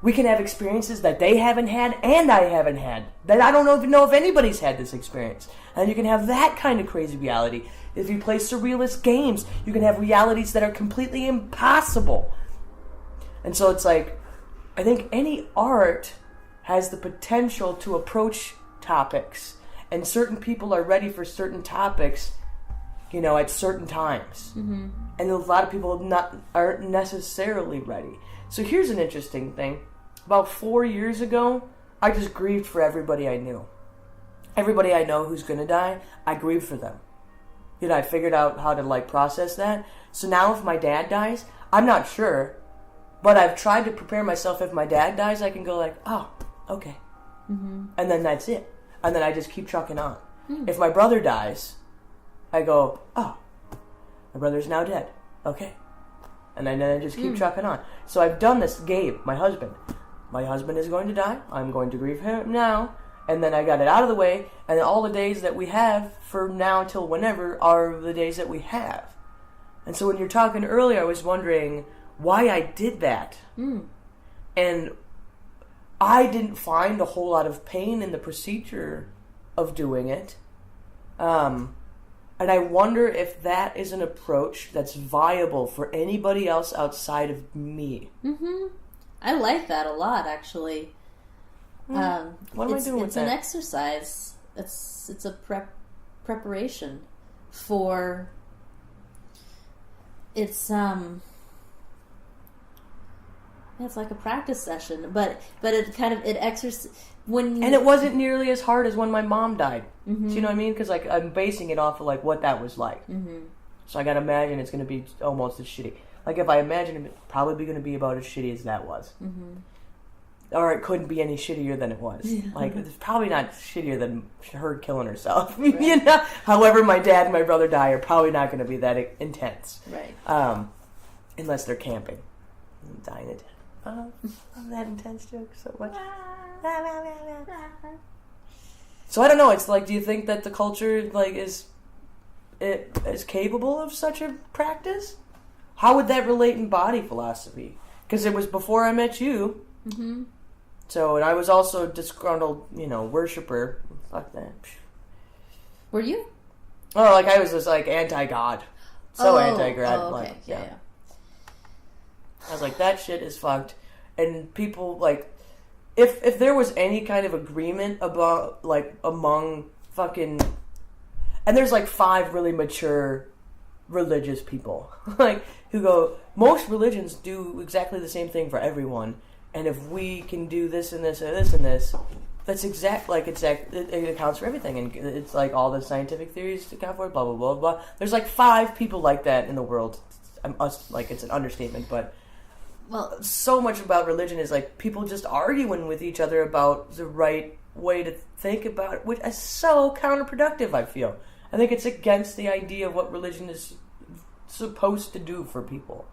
we can have experiences that they haven't had and I haven't had. That I don't even know if anybody's had this experience. And you can have that kind of crazy reality. If you play surrealist games, you can have realities that are completely impossible. And so it's like, I think any art has the potential to approach topics, and certain people are ready for certain topics, at certain times. Mm-hmm. And a lot of people aren't necessarily ready. So here's an interesting thing. About 4 years ago, I just grieved for everybody I knew. Everybody I know who's going to die, I grieve for them. I figured out how to, process that. So now if my dad dies, I'm not sure, but I've tried to prepare myself. If my dad dies, I can go oh, okay. Mm-hmm. And then that's it. And then I just keep trucking on. Mm. If my brother dies, I go, oh, my brother's now dead. Okay. And then I just keep trucking on. So I've done this. Gabe, my husband. My husband is going to die. I'm going to grieve him now. And then I got it out of the way. And all the days that we have for now till whenever are the days that we have. And so when you're talking earlier, I was wondering why I did that. Mm. And I didn't find a whole lot of pain in the procedure of doing it. And I wonder if that is an approach that's viable for anybody else outside of me. Mm-hmm. I like that a lot, actually. What am I doing with that? It's an exercise. It's a preparation for. It's like a practice session, but it exercises when you... And it wasn't nearly as hard as when my mom died. Mm-hmm. Do you know what I mean? Because I'm basing it off of what that was like. Mm-hmm. So I gotta imagine it's gonna be almost as shitty. If I imagine it's probably gonna be about as shitty as that was. Mm-hmm. Or it couldn't be any shittier than it was. It's probably not shittier than her killing herself. Right. However, my dad and my brother die are probably not gonna be that intense. Right. Unless they're camping. I'm dying to death. That intense joke so much. So I don't know. It's do you think that the culture is capable of such a practice? How would that relate in body philosophy? Because it was before I met you. Mm-hmm. So, and I was also a disgruntled, worshiper. Fuck that. Were you? Oh, I was just anti-God. So anti-God. Oh, okay. Yeah. I was that shit is fucked. And people, if there was any kind of agreement about, among fucking... And there's, 5 really mature religious people, who go, most religions do exactly the same thing for everyone. And if we can do this and this and this and this, that's it accounts for everything. And it's all the scientific theories account for it, blah, blah, blah, blah. There's 5 people like that in the world. It's an understatement, but... Well, so much about religion is people just arguing with each other about the right way to think about it, which is so counterproductive, I feel. I think it's against the idea of what religion is supposed to do for people.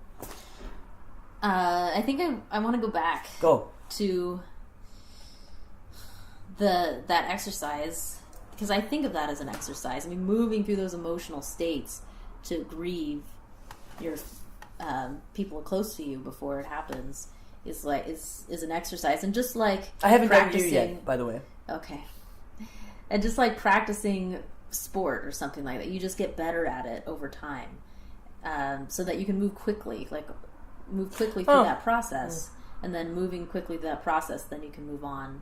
I think I want to go back. Go. To that exercise, because I think of that as an exercise. I mean, moving through those emotional states to grieve your... people close to you before it happens is an exercise, and just I haven't done you yet, by the way. Okay, and just practicing sport or something like that, you just get better at it over time, so that you can move quickly through that process, and then moving quickly through that process, then you can move on,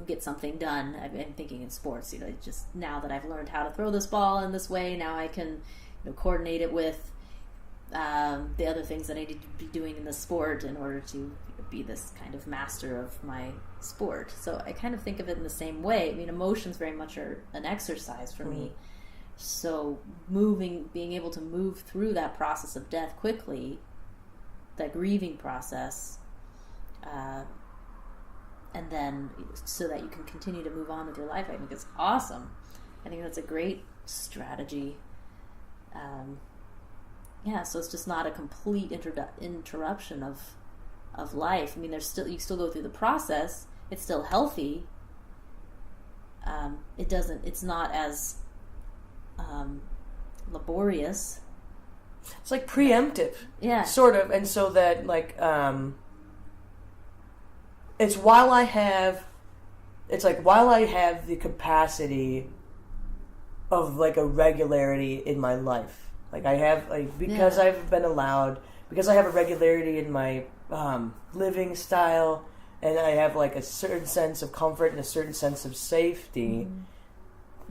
get something done. I'm thinking in sports, just now that I've learned how to throw this ball in this way, now I can coordinate it with the other things that I need to be doing in the sport in order to be this kind of master of my sport. So I kind of think of it in the same way. I mean, emotions very much are an exercise for me. So being able to move through that process of death quickly, that grieving process, and then so that you can continue to move on with your life, I think it's awesome. I think that's a great strategy. So it's just not a complete interruption of life. I mean, you still go through the process. It's still healthy. It's not as laborious. It's preemptive. Yeah. Sort of. And so that it's while I have the capacity of a regularity in my life. I have because I've been allowed, because I have a regularity in my living style and I have like a certain sense of comfort and a certain sense of safety,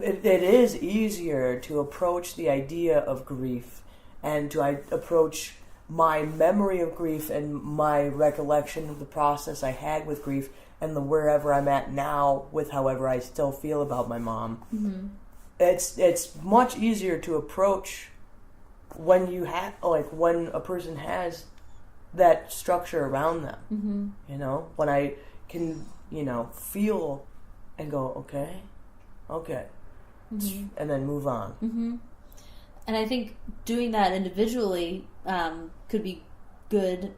it is easier to approach the idea of grief and to approach my memory of grief and my recollection of the process I had with grief and the wherever I'm at now with however I still feel about my mom. It's much easier to approach when you have, like, when a person has that structure around them. You know, when I can, you know, feel and go, okay, and then move on. And I think doing that individually could be good,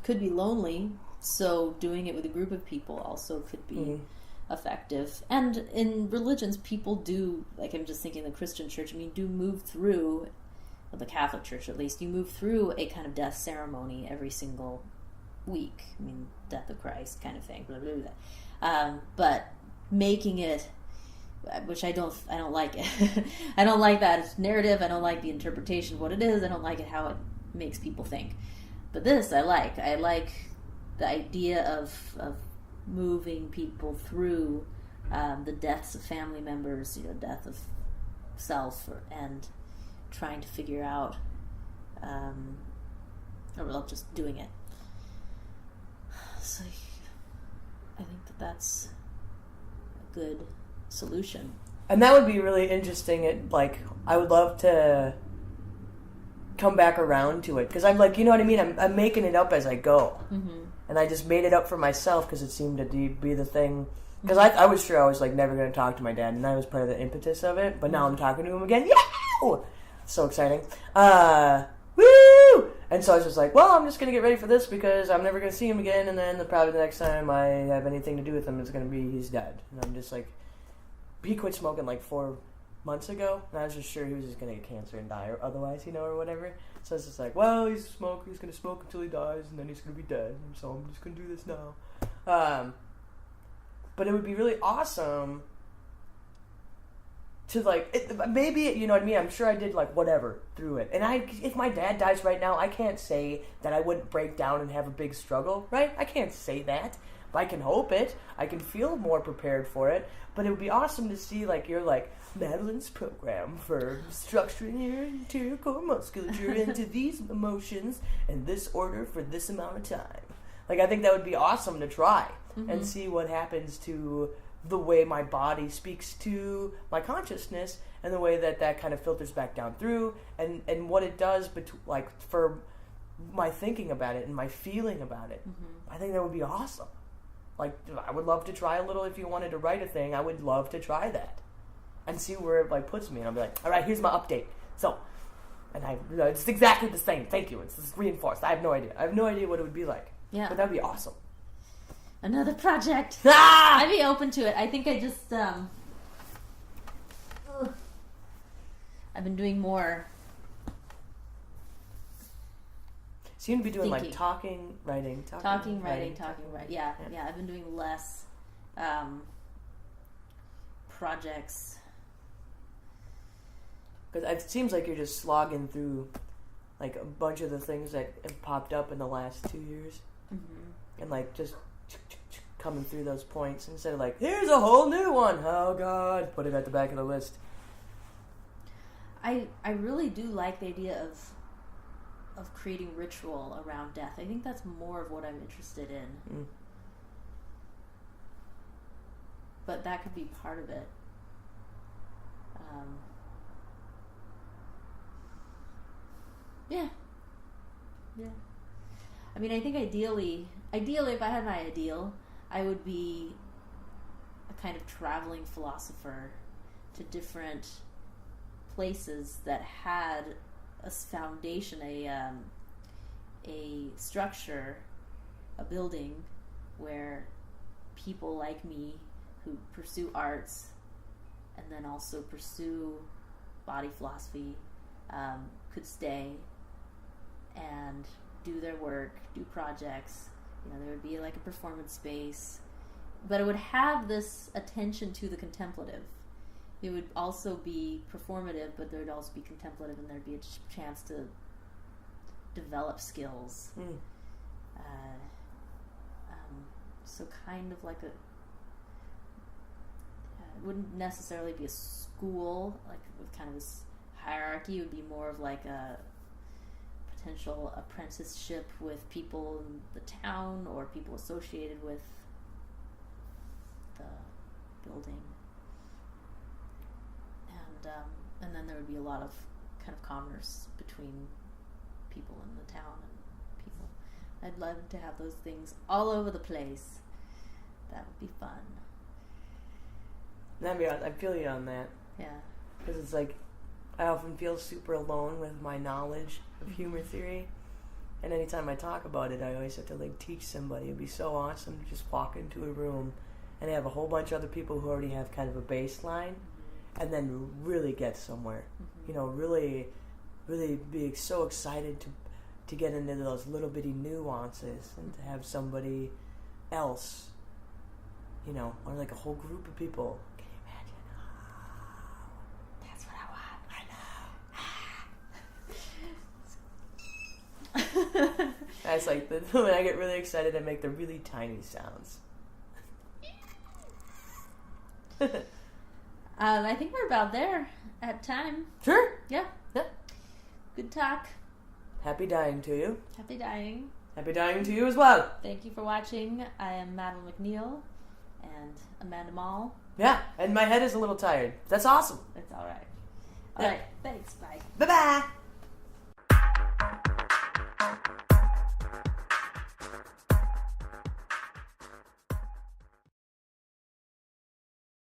could be lonely. So doing it with a group of people also could be effective. And in religions, people do, like, I'm just thinking the Christian church, I mean, do move through, the Catholic church at least, you move through a kind of death ceremony every single week. I mean, death of Christ kind of thing. Blah, blah, blah. But making it, which I don't like it. I don't like that narrative. I don't like the interpretation of what it is. I don't like it how it makes people think. But this I like. I like the idea of moving people through the deaths of family members, you know, death of self, and trying to figure out, or just doing it. So I think that's a good solution. And that would be really interesting. I would love to come back around to it, because I'm like, you know what I mean? I'm making it up as I go. And I just made it up for myself because it seemed to be the thing. Because I was sure I was like never going to talk to my dad, and that was part of the impetus of it. But now I'm talking to him again. Yeah! So exciting. Woo! And so I was just like, well, I'm just going to get ready for this because I'm never going to see him again, and then probably the next time I have anything to do with him is going to be he's dead. And I'm just like, he quit smoking like 4 months ago, and I was just sure he was just going to get cancer and die or otherwise, you know, or whatever. So it's just like, well, he's a smoker, he's going to smoke until he dies, and then he's going to be dead, and so I'm just going to do this now. But it would be really awesome to, like, maybe, you know what I mean? I'm sure I did, like, whatever through it. And if my dad dies right now, I can't say that I wouldn't break down and have a big struggle, right? I can't say that. But I can hope it. I can feel more prepared for it. But it would be awesome to see, like, you're like, Madeline's program for structuring your anterior core musculature into these emotions in this order for this amount of time. Like, I think that would be awesome to try and see what happens to the way my body speaks to my consciousness and the way that kind of filters back down through and what it does like for my thinking about it and my feeling about it. I think that would be awesome. Like, I would love to try a little. If you wanted to write a thing, I would love to try that and see where it, like, puts me. And I'll be like, all right, here's my update. So, and it's exactly the same. Thank you. It's just reinforced. I have no idea. I have no idea what it would be like. Yeah. But that'd be awesome. Another project. Ah! I'd be open to it. I think I just, I've been doing more. So you'd be doing thinking. like talking, writing. Yeah. I've been doing less projects. Because it seems like you're just slogging through like a bunch of the things that have popped up in the last 2 years, and like just coming through those points instead of like, here's a whole new one. Oh God, put it at the back of the list. I really do like the idea of creating ritual around death. I think that's more of what I'm interested in. But that could be part of it. Yeah. I mean, I think ideally, if I had my ideal, I would be a kind of traveling philosopher to different places that had a foundation, a structure, a building where people like me who pursue arts and then also pursue body philosophy could stay and do their work, do projects. You know, there would be like a performance space, but it would have this attention to the contemplative. It would also be performative, but there would also be contemplative, and there'd be a chance to develop skills. So kind of like it wouldn't necessarily be a school, like with kind of this hierarchy. It would be more of like a potential apprenticeship with people in the town or people associated with the building. And then there would be a lot of kind of commerce between people in the town and people. I'd love to have those things all over the place. That would be fun. I feel you on that. Yeah. Because it's like, I often feel super alone with my knowledge of humor theory. And anytime I talk about it, I always have to like teach somebody. It'd be so awesome to just walk into a room and have a whole bunch of other people who already have kind of a baseline, and then really get somewhere. You know, really be so excited to get into those little bitty nuances and to have somebody else, you know, or like a whole group of people. Can you imagine? Oh, that's what I want. I know. That's like when I get really excited, I make the really tiny sounds. I think we're about there at time. Sure. Yeah. Good talk. Happy dying to you. Happy dying. Happy dying to you as well. Thank you for watching. I am Madeline McNeill and Amanda Maule. Yeah, and my head is a little tired. That's awesome. It's all right. All right. Thanks. Bye. Bye-bye.